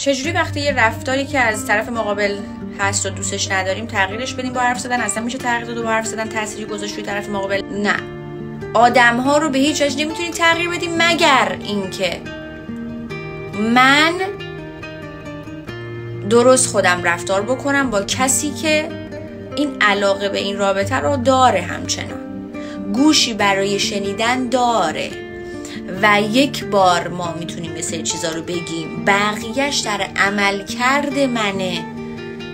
چجوری وقتی یه رفتاری که از طرف مقابل هست و دوستش نداریم تغییرش بدیم با حرف زدن؟ اصلا میشه تغییر داد با حرف زدن تأثیری گذاشت روی طرف مقابل؟ نه. آدم‌ها رو به هیچ وجه نمیتونی تغییر بدی مگر اینکه من درست خودم رفتار بکنم با کسی که این علاقه به این رابطه رو داره، همچنان گوشی برای شنیدن داره و یک بار ما میتونیم یه سری چیزا رو بگیم، بقیهش در عمل کرده منه.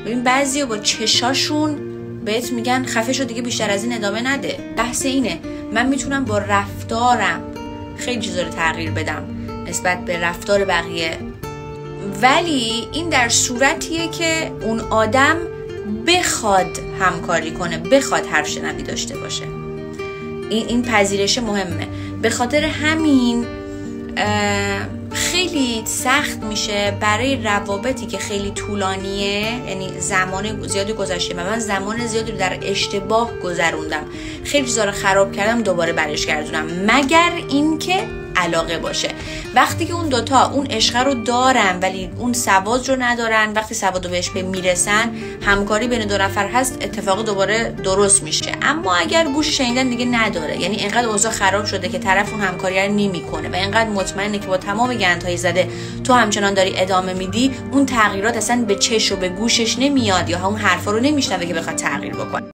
ببین بعضیا با چشاشون بهت میگن خفه شو دیگه، بیشتر از این ادامه نده. بحث اینه من میتونم با رفتارم خیلی چیزا رو تغییر بدم نسبت به رفتار بقیه، ولی این در صورتیه که اون آدم بخواد همکاری کنه، بخواد حرف شنوی داشته باشه. این پذیرش مهمه. به خاطر همین خیلی سخت میشه برای روابطی که خیلی طولانیه، یعنی زمان زیادی گذشته و من زمان زیادی رو در اشتباه گذروندم، خیلی چیزا رو خراب کردم، دوباره برش گردونم، مگر اینکه علاقه باشه. وقتی که اون دوتا اون عشق رو دارن ولی اون سواد رو ندارن، وقتی سواد رو بهش میرسن، همکاری بین دو نفر هست، اتفاق دوباره درست میشه. اما اگر گوش شنیدن دیگه نداره، یعنی اینقدر اوضاع خراب شده که طرف اون همکاری رو نمیکنه و اینقدر مطمئنه که با تمام گندهای زده تو همچنان داری ادامه میدی، اون تغییرات اصلا به چش و به گوشش نمیاد یا اون حرفا رو نمیشنوه که بخواد تغییر بکنه.